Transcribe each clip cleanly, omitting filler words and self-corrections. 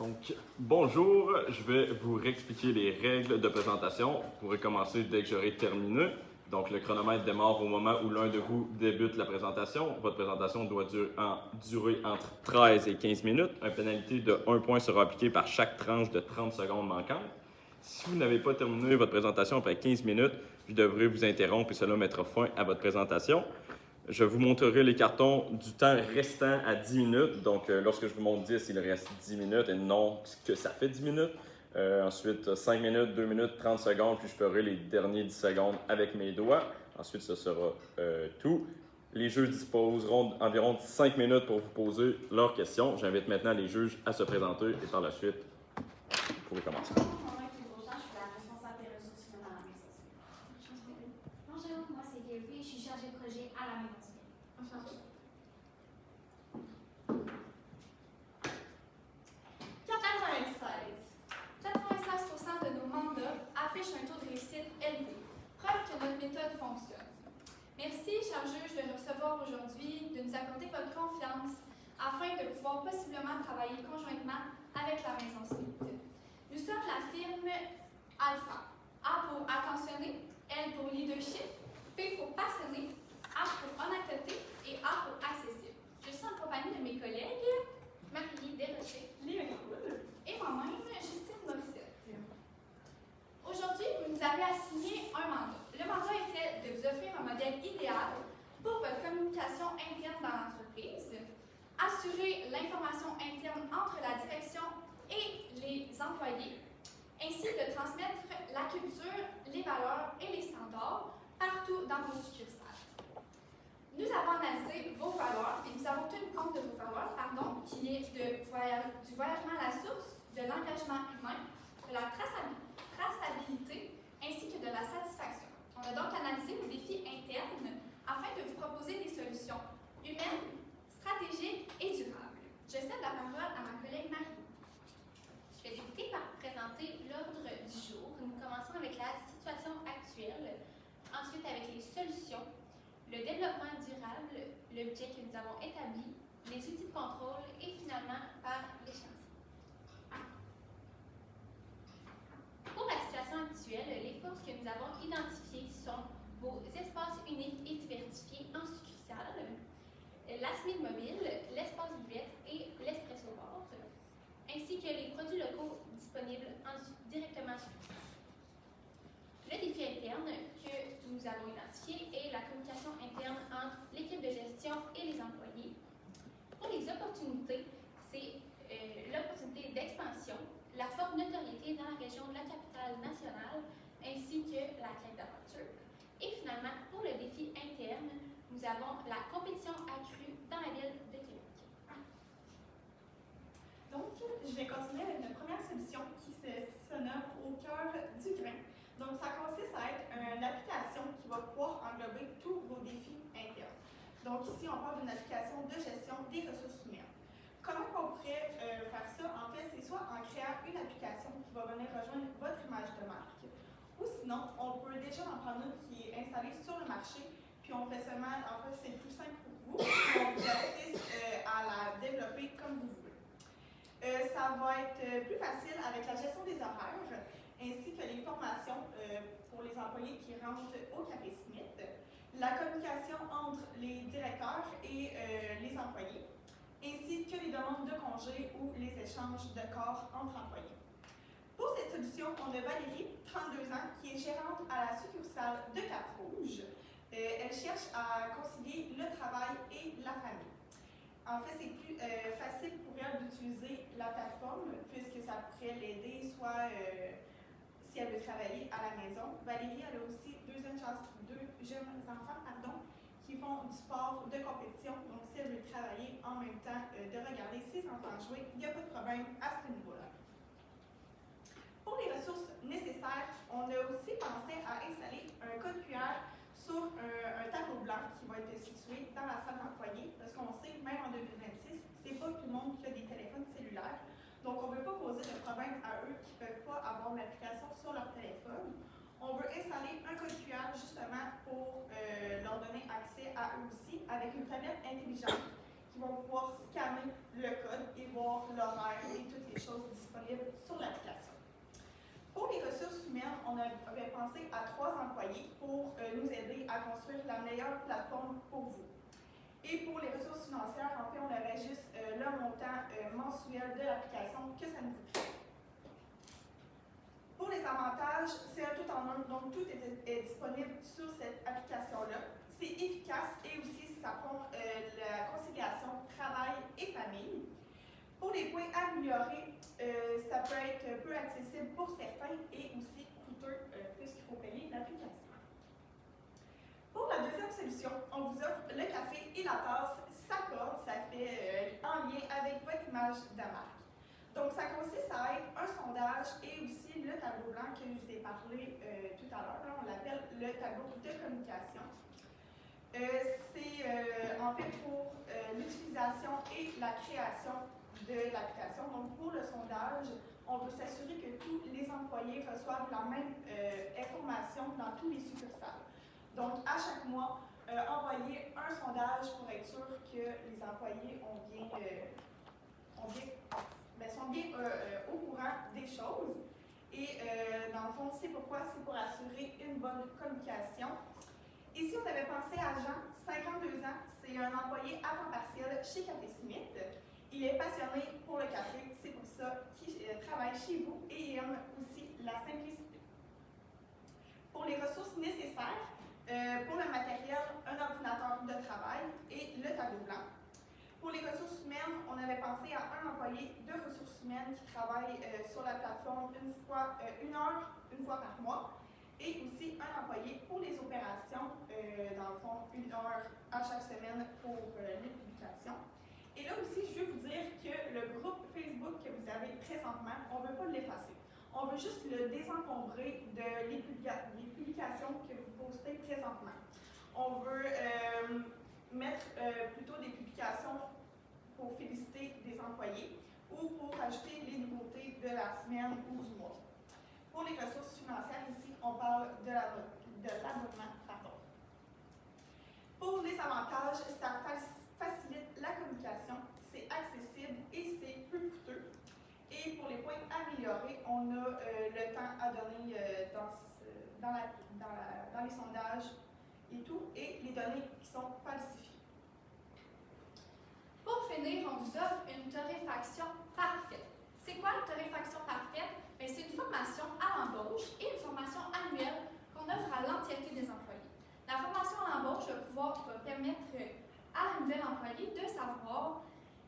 Donc, bonjour, je vais vous réexpliquer les règles de présentation. Vous pourrez commencer dès que j'aurai terminé. Donc, le chronomètre démarre au moment où l'un de vous débute la présentation. Votre présentation doit durer entre 13 et 15 minutes. Une pénalité de 1 point sera appliquée par chaque tranche de 30 secondes manquantes. Si vous n'avez pas terminé votre présentation après 15 minutes, je devrai vous interrompre et cela mettra fin à votre présentation. Je vous montrerai les cartons du temps restant à 10 minutes. Donc, lorsque je vous montre 10, il reste 10 minutes et non que ça fait 10 minutes. Ensuite, 5 minutes, 2 minutes, 30 secondes, puis je ferai les derniers 10 secondes avec mes doigts. Ensuite, ce sera tout. Les juges disposeront environ 5 minutes pour vous poser leurs questions. J'invite maintenant les juges à se présenter et par la suite, vous pouvez commencer. Bonjour, moi c'est Gaby, je suis chargée de projet à la Maison Spin. Enchantée. 96% de nos mandats affichent un taux de réussite élevé, preuve que notre méthode fonctionne. Merci, chers juges, de nous recevoir aujourd'hui, de nous accorder votre confiance afin de pouvoir possiblement travailler conjointement avec la Maison Spin. Nous sommes la firme Alpha. A pour attentionné, L pour leadership, P pour passionné, H pour honnêteté et A pour accessible. Je suis en compagnie de mes collègues Marie Desrochers, Léonie Coul et moi-même, Justine Morissette. Aujourd'hui, vous nous avez assigné un mandat. Le mandat était de vous offrir un modèle idéal pour votre communication interne dans l'entreprise, assurer l'information interne entre la direction et les employés, ainsi que de transmettre la culture, les valeurs et les standards partout dans vos succursales. Nous avons analysé vos valeurs et nous avons tenu compte de vos valeurs, qui est du voyagement à la source, de l'engagement humain, de la traçabilité ainsi que de la satisfaction. On a donc analysé vos défis internes afin de vous proposer des solutions humaines, stratégiques et durables. Je cède la parole à ma collègue Marie. Je vais débuter par vous présenter l'ordre du jour. Nous commençons avec la situation actuelle, ensuite avec les solutions, le développement durable, le budget que nous avons établi, les outils de contrôle et finalement par l'échéancier. Pour la situation actuelle, les forces que nous avons identifiées sont vos espaces uniques et diversifiés en succursale, la SMID mobile, l'espace buvette et l'espresso bar, ainsi que les produits locaux disponibles directement sur le site. Le défi interne que nous avons identifié est la communication interne entre l'équipe de gestion et les employés. Pour les opportunités, c'est l'opportunité d'expansion, la forte notoriété dans la région de la capitale nationale, ainsi que la quête d'aventure. Et finalement, pour le défi interne, nous avons la compétition accrue dans la ville de Québec. Donc, je vais continuer avec notre première solution qui se nomme Au cœur du grain. Donc, ça consiste à être une application qui va pouvoir englober tous vos défis internes. Donc, ici, on parle d'une application de gestion des ressources humaines. Comment on pourrait faire ça? En fait, c'est soit en créant une application qui va venir rejoindre votre image de marque, ou sinon, on peut déjà en prendre une qui est installée sur le marché, puis on fait seulement, en fait, c'est plus simple pour vous, on vous assiste à la développer comme vous voulez. Ça va être plus facile avec la gestion des horaires, ainsi que les formations pour les employés qui rentrent au Café Smith, la communication entre les directeurs et les employés, ainsi que les demandes de congés ou les échanges de corps entre employés. Pour cette solution, on a Valérie, 32 ans, qui est gérante à la succursale de Cap-Rouge. Elle cherche à concilier le travail et la famille. En fait, c'est plus facile pour elle d'utiliser la plateforme puisque ça pourrait l'aider soit si elle veut travailler à la maison. Valérie, elle a aussi deux jeunes enfants qui font du sport de compétition. Donc, si elle veut travailler en même temps de regarder ses enfants jouer, il n'y a pas de problème à ce niveau-là. Pour les ressources nécessaires, on a aussi pensé à installer un code QR sur un tableau blanc qui va être situé dans la salle d'employés, parce qu'on sait, même en 2026, c'est pas tout le monde qui a des téléphones cellulaires. Donc, on ne veut pas poser de problème à eux qui ne peuvent pas avoir l'application sur leur téléphone. On veut installer un code QR justement pour leur donner accès à eux aussi avec une tablette intelligente qui vont pouvoir scanner le code et voir l'horaire et toutes les choses disponibles sur l'application. Pour les ressources humaines, on avait pensé à 3 employés pour nous aider à construire la meilleure plateforme pour vous. Et pour les ressources financières, en fait, on avait juste le montant mensuel de l'application que ça nous coûterait. Pour les avantages, c'est un tout en un, donc tout est disponible sur cette application-là. C'est efficace et aussi ça prend la conciliation travail et famille. Pour les points améliorés, ça peut être peu accessible pour certains et aussi coûteux puisqu'il faut payer l'application. Pour la deuxième solution, on vous offre le café et la tasse s'accorde, ça fait en lien avec votre image de marque. Donc, ça consiste à être un sondage et aussi le tableau blanc que je vous ai parlé tout à l'heure. On l'appelle le tableau de communication. C'est en fait pour l'utilisation et la création de l'application. Donc, pour le sondage, on veut s'assurer que tous les employés reçoivent la même information dans tous les succursales. Donc, à chaque mois, envoyer un sondage pour être sûr que les employés sont bien au courant des choses. Et dans le fond, c'est pourquoi? C'est pour assurer une bonne communication. Ici, on avait pensé à Jean, 52 ans, c'est un employé à temps partiel chez Café Smith. Il est passionné pour le café, c'est pour ça qu'il travaille chez vous et il aime aussi la simplicité. Pour les ressources nécessaires, pour le matériel, un ordinateur de travail et le tableau blanc. Pour les ressources humaines, on avait pensé à un employé de ressources humaines qui travaille sur la plateforme une fois par mois. Et aussi un employé pour les opérations, dans le fond, 1 heure à chaque semaine pour les publications. Et là aussi, je veux vous dire que le groupe Facebook que vous avez présentement, on ne veut pas l'effacer. On veut juste le désencombrer les publications que vous postez présentement. On veut mettre plutôt des publications pour féliciter des employés ou pour ajouter les nouveautés de la semaine ou du mois. Pour les ressources financières, ici, on parle de l'abonnement. Pour les avantages, ça facilite la communication, c'est accessible et c'est peu coûteux. Et pour les points améliorés, on a le temps à donner dans les sondages et tout, et les données qui sont falsifiées. Pour finir, on vous offre une torréfaction parfaite. C'est quoi une torréfaction parfaite? C'est une formation à l'embauche et une formation annuelle qu'on offre à l'entièreté des employés. La formation à l'embauche va permettre à la nouvelle employée de savoir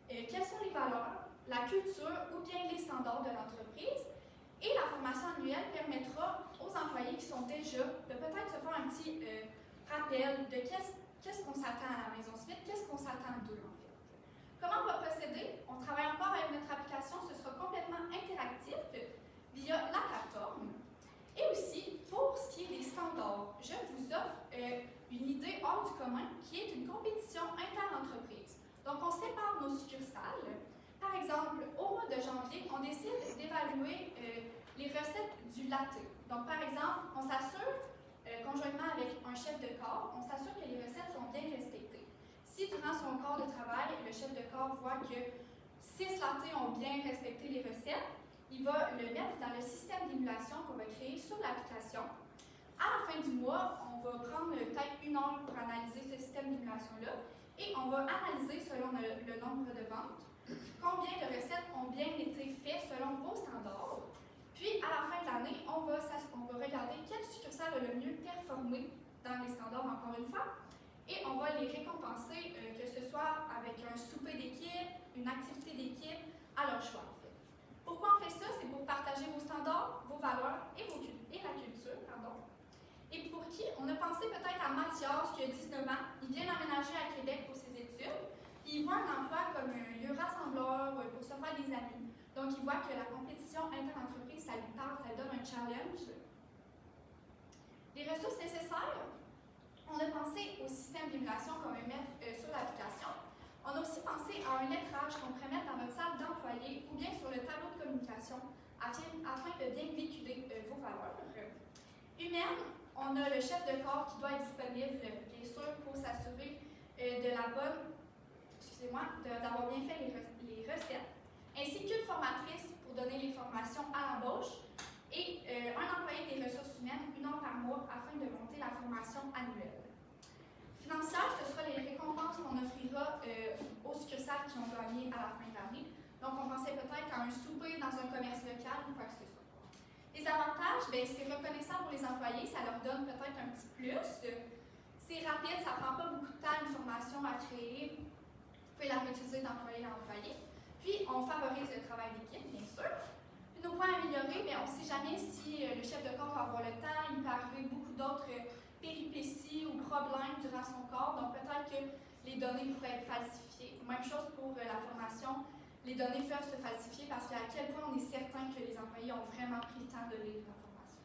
quelles sont les valeurs, la culture ou bien les standards de l'entreprise. Et la formation annuelle permettra aux employés qui sont déjà de peut-être se faire un petit rappel de qu'est-ce qu'on s'attend à la Maison Smith, qu'est-ce qu'on s'attend d'eux en fait. Comment on va procéder? On travaille encore avec notre application, ce sera complètement interactif via la plateforme. Et aussi, pour ce qui est des standards, je vous offre une idée hors du commun qui est une compétition inter-entreprise. Donc, on sépare nos succursales. Par exemple, au mois de janvier, on décide d'évaluer les recettes du latte. Donc, par exemple, on s'assure, conjointement avec un chef de corps, on s'assure que les recettes sont bien respectées. Si durant son corps de travail, le chef de corps voit que 6 lattés ont bien respecté les recettes, il va le mettre dans le système d'émulation qu'on va créer sur l'application. À la fin du mois, on va prendre peut-être 1 heure pour analyser ce système d'émulation-là et on va analyser selon le nombre de ventes combien de recettes ont bien été faites selon vos standards. Puis, à la fin de l'année, on va regarder quelle succursale a le mieux performé dans les standards, encore une fois, et on va les récompenser, que ce soit avec un souper d'équipe, une activité d'équipe, à leur choix. En fait. Pourquoi on fait ça? C'est pour partager vos standards, vos valeurs et la culture. Et pour qui? On a pensé peut-être à Mathias, qui a 19 ans. Il vient d'emménager à Québec pour ses études. Puis il voit un emploi comme un lieu rassembleur pour se faire des amis. Donc, il voit que la compétition inter-entreprise, ça lui parle, ça lui donne un challenge. Les ressources nécessaires, on a pensé au système d'émulation qu'on va mettre sur l'application. On a aussi pensé à un lettrage qu'on pourrait mettre dans votre salle d'employés ou bien sur le tableau de communication afin de bien véhiculer vos valeurs. Humaine, on a le chef de corps qui doit être disponible, bien sûr, pour s'assurer de la bonne d'avoir bien fait les recettes, ainsi qu'une formatrice pour donner les formations à l'embauche et un employé des ressources humaines 1 heure par mois afin de monter la formation annuelle. Financière, ce sera les récompenses qu'on offrira aux succursales qui ont gagné à la fin de l'année. Donc, on pensait peut-être à un souper dans un commerce local ou quoi que ce soit. Les avantages, c'est reconnaissant pour les employés, ça leur donne peut-être un petit plus. C'est rapide, ça ne prend pas beaucoup de temps, une formation à créer. Vous pouvez la réutiliser d'employé à employé. Puis, on favorise le travail d'équipe, bien sûr. Puis, nos points améliorés, on ne sait jamais si le chef de corps va avoir le temps. Il peut arriver beaucoup d'autres péripéties ou problèmes durant son corps. Donc, peut-être que les données pourraient être falsifiées. Même chose pour la formation. Les données peuvent se falsifier parce qu'à quel point on est certain que les employés ont vraiment pris le temps de lire la formation.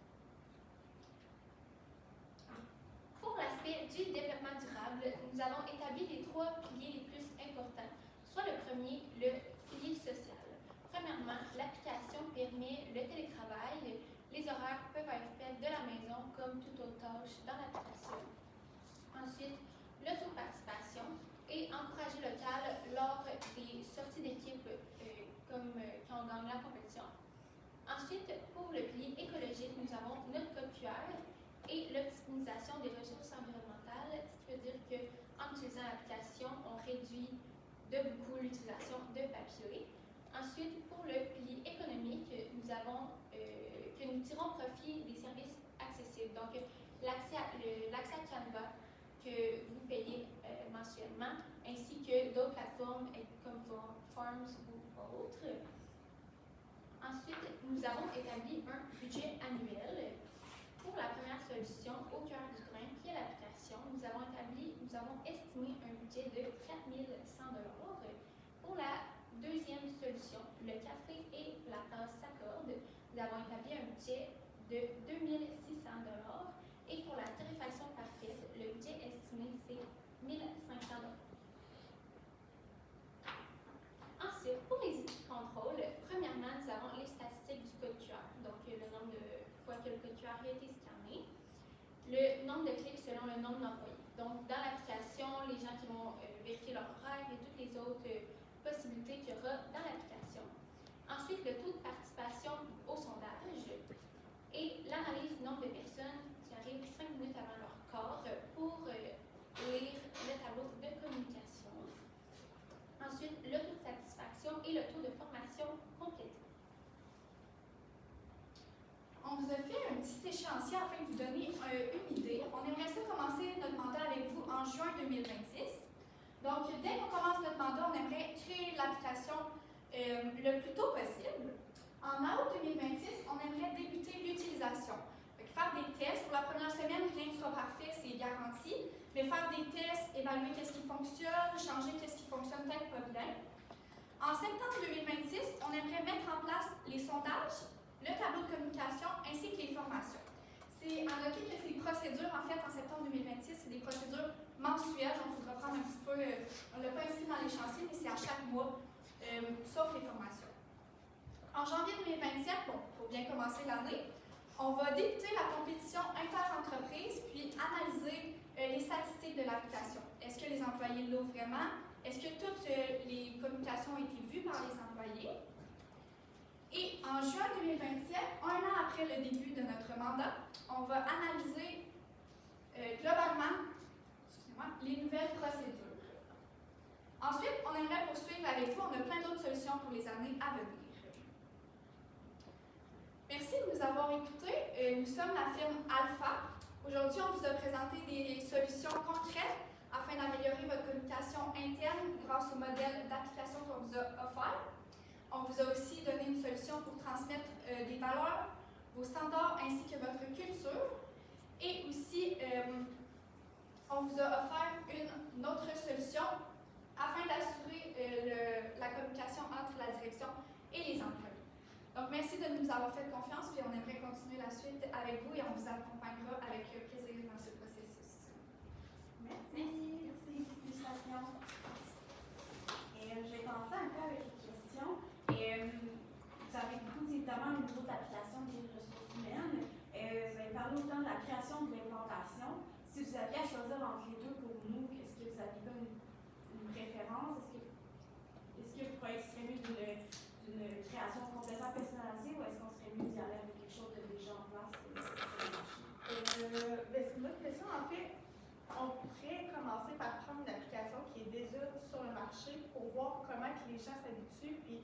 Pour l'aspect du développement durable, nous avons établi les 3 piliers les plus importants, soit le premier, le pilier social. Premièrement, l'application permet le télétravail. Les horaires peuvent être faits de la maison comme toute autre tâche dans l'application. Ensuite, l'autoparticipation et encourager local lors des sorties d'équipe comme quand on gagne la compétition. Ensuite, pour le pilier écologique, nous avons notre code QR et l'optimisation des ressources environnementales, ce qui veut dire qu'en utilisant l'application, on réduit de beaucoup l'utilisation de papier. Ensuite, pour le pilier économique, nous avons que nous tirons profit des services accessibles. Donc, l'accès à Canva que vous payez mensuellement, ainsi que d'autres plateformes comme Forms ou autres. Ensuite, nous avons établi un budget annuel. Pour la première solution, au cœur du grain, qui est l'application, nous avons estimé un budget de 4 100 $. Pour la deuxième solution, le café et la tasse s'accordent, nous avons établi un budget de 2 600 $. Et pour la tarification parfaite, le budget estimé, c'est 1 500 $. Ensuite, pour les outils de contrôle, premièrement, nous avons les statistiques du code QR, donc le nombre de fois que le code QR a été scanné, le nombre de clics selon le nombre d'employés. Donc, dans l'application, les gens qui vont vérifier leur horaire et toutes les autres possibilités qu'il y aura dans l'application. Ensuite, le taux de participation au sondage et l'analyse du nombre de personnes qui arrivent 5 minutes avant leur corps pour lire le tableau de communication. Ensuite, le taux de satisfaction et le taux de formation complété. On vous a fait un petit échéancier afin de vous donner une idée. On aimerait ça commencer notre mandat avec vous en juin 2026. Donc, dès qu'on commence notre mandat, on aimerait créer l'application le plus tôt possible. En août 2026, on aimerait débuter l'utilisation. Faire des tests. Pour la première semaine, rien ne sera parfait, c'est garanti. Mais faire des tests, évaluer qu'est-ce qui fonctionne, changer qu'est-ce qui fonctionne peut-être pas bien. En septembre 2026, on aimerait mettre en place les sondages, le tableau de communication ainsi que les formations. C'est à noter que ces procédures, en fait, en septembre 2026, c'est des procédures mensuelles. Donc, il faudra prendre un petit peu, on ne l'a pas inscrit dans les chantiers, mais c'est à chaque mois, sauf les formations. En janvier 2027, pour bien commencer l'année, on va débuter la compétition inter-entreprise puis analyser les statistiques de l'application. Est-ce que les employés l'ouvrent vraiment? Est-ce que toutes les communications ont été vues par les employés? Et en juin 2027, un an après le début de notre mandat, on va analyser globalement les nouvelles procédures. Ensuite, on aimerait poursuivre avec vous. On a plein d'autres solutions pour les années à venir. Merci de nous avoir écoutés. Nous sommes la firme Alpha. Aujourd'hui, on vous a présenté des solutions concrètes afin d'améliorer votre communication interne grâce au modèle d'application qu'on vous a offert. On vous a aussi donné une solution pour transmettre des valeurs, vos standards ainsi que votre culture. Et aussi, on vous a offert une autre solution afin d'assurer la communication entre la direction et les employés. Donc, merci de nous avoir fait confiance, puis on aimerait continuer la suite avec vous et on vous accompagnera avec plaisir dans ce processus. Merci. Félicitations. Et je vais commencer un peu avec les questions. Vous avez beaucoup, évidemment, au niveau de l'application des ressources humaines. Vous avez parlé autant de la création que de l'implantation. Si vous aviez à choisir entre les deux pour nous, est-ce que vous avez une préférence? Est-ce que il serait mieux d'une création complètement personnalisée ou est-ce qu'on serait mieux d'y aller avec quelque chose de déjà en place? C'est une bonne question. En fait, on pourrait commencer par prendre une application qui est déjà sur le marché pour voir comment que les gens s'habituent et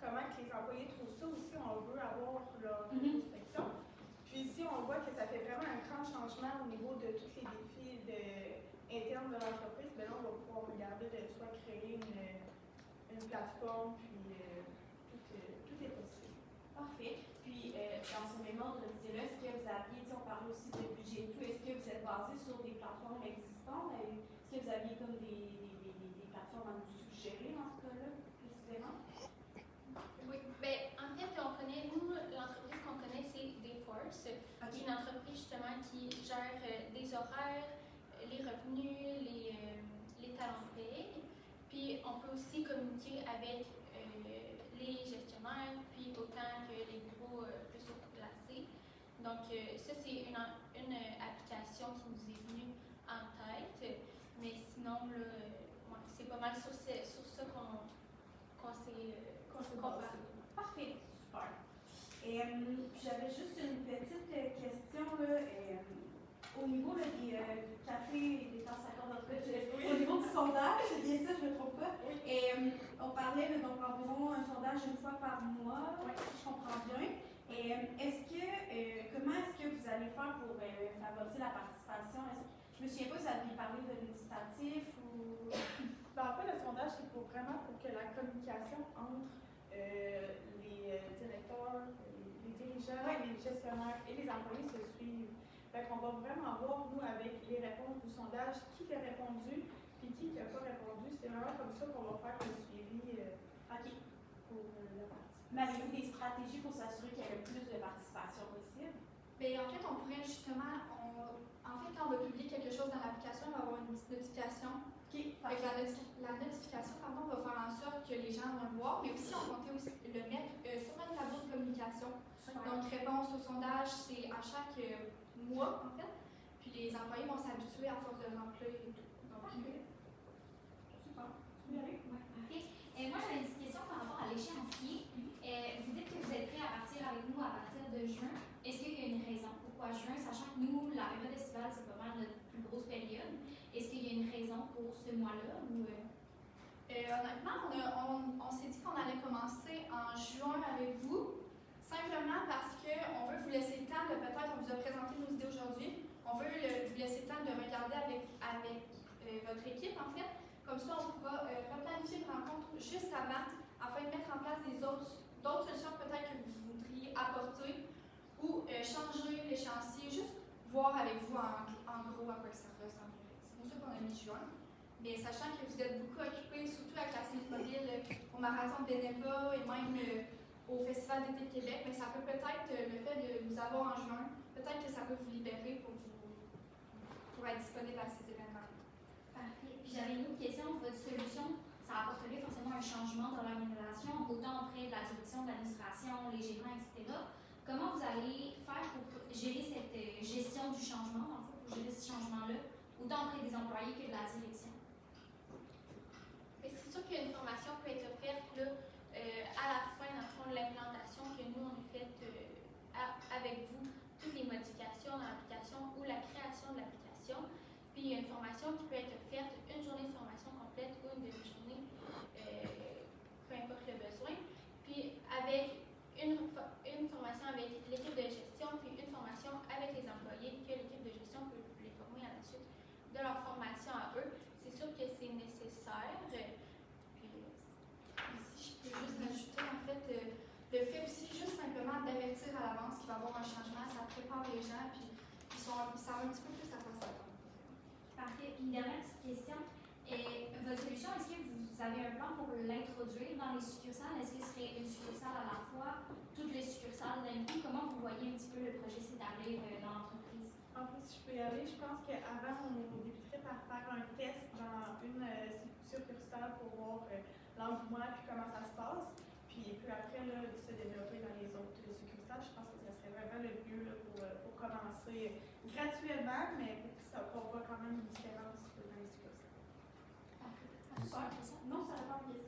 comment que les employés trouvent ça aussi. On veut avoir leur introspection. Puis si on voit que ça fait vraiment un grand changement au niveau de tous les défis internes de l'entreprise, bien là, on va pouvoir regarder de soit créer une plateforme, puis tout est possible. Parfait. Puis, dans ce même ordre, là, est-ce que vous aviez, on parlait aussi de budget et tout, est-ce que vous êtes basé sur des plateformes existantes? Est-ce que vous aviez comme des plateformes à nous suggérer dans ce cas-là, précisément? Oui, bien, en fait, nous, l'entreprise qu'on connaît, c'est Dayforce, qui est une entreprise justement qui gère des horaires, les revenus, les talents de paye. Puis, on peut aussi communiquer avec les gestionnaires, puis autant que les bureaux plus haut placés. Donc, ça, c'est une application qui nous est venue en tête. Mais sinon, là, ouais, c'est pas mal sur ça qu'on s'est basé. Parfait, super. J'avais juste une petite question là, au niveau là, du café et des tasses à cordes, au niveau du sondage, c'est bien ça, je ne me trompe pas. On parlait là, donc environ un sondage une fois par mois, si je comprends bien. Comment est-ce que vous allez faire pour favoriser la participation? Je me souviens pas si vous aviez parlé de législatif ou... En fait, le sondage, c'est vraiment pour que la communication entre les directeurs, les dirigeants, les gestionnaires et les employés se suivent. Fait qu'on va vraiment voir, nous, avec les réponses du sondage, qui a répondu et qui n'a pas répondu. C'est vraiment comme ça qu'on va faire le suivi pour la participation. Mais avez-vous des stratégies pour s'assurer qu'il y ait le plus de participation possible? Bien, en fait, on pourrait justement, quand on va publier quelque chose dans l'application, on va avoir une petite notification. Avec la notification, on va faire en sorte que les gens vont le voir, mais aussi on comptait aussi le mettre sur notre tableau de communication. Donc, réponse au sondage, c'est à chaque mois, en fait. Puis les employés vont s'habituer à force de remplir et tout. Donc, super. Tu veux y aller? Oui, parfait. Moi, j'avais une petite question par rapport à l'échéancier. Vous dites que vous êtes prêts à partir avec nous à partir de juin. Est-ce qu'il y a une raison pourquoi juin, sachant que nous, la période estivale, c'est pas mal notre plus grosse période? Est-ce qu'il y a une raison pour ce mois-là? Honnêtement, on s'est dit qu'on allait commencer en juin avec vous, simplement parce qu'on veut vous laisser le temps de peut-être, on vous a présenté nos idées aujourd'hui, on veut vous laisser le temps de regarder avec votre équipe, en fait. Comme ça, on pourra replanifier une rencontre juste avant, afin de mettre en place d'autres solutions peut-être que vous voudriez apporter ou changer l'échéancier, juste voir avec vous en gros à quoi ça ressemble. C'est pour ça qu'on a mis juin. Mais sachant que vous êtes beaucoup occupés, surtout avec la Smith Mobile, au Marathon de Bénéva et même au Festival d'été de Québec, mais ça peut peut-être, le fait de vous avoir en juin, peut-être que ça peut vous libérer pour être disponible à ces événements. Parfait. Puis j'avais une autre question. Votre solution, ça apporterait forcément un changement dans l'organisation, autant auprès de la direction, de l'administration, les gérants, etc. Comment vous allez faire pour gérer cette gestion du changement, dans le fond, pour gérer ce changement-là, autant auprès des employés que de la direction? C'est sûr qu'une formation peut être offerte là, à la fin, dans le fond, de l'implantation que nous, on a faite avec vous, toutes les modifications dans l'application ou la création de l'application. Puis, il y a une formation qui peut être offerte, une journée de formation complète ou une demi-journée, peu importe le besoin. Puis, avec une formation avec l'équipe de gestion, puis une formation avec les employés, que l'équipe de gestion peut les former à la suite de leur formation à eux. C'est sûr que c'est nécessaire. Puis, si je peux juste ajouter, en fait, le fait aussi juste simplement d'avertir à l'avance qu'il va y avoir un changement, ça prépare les gens, puis ça va un petit peu plus à quoi s'attendre. Parfait. Une dernière petite question. Votre solution, est-ce que vous avez un plan pour l'introduire dans les succursales? Est-ce que ce serait une succursale à la fois, toutes les succursales d'un coup? Comment vous voyez un petit peu le projet s'établir dans l'entreprise? En fait, si je peux y aller, je pense qu'avant, on débuterait par faire un test dans une succursale pour voir l'engouement et comment ça se passe. Puis après, là, se développer dans les autres succursales. Je pense que ça serait vraiment le mieux là, pour commencer gratuitement, mais pour qu'on voit quand même une différence dans les succursales. Parfait. Non, ça répond à une question.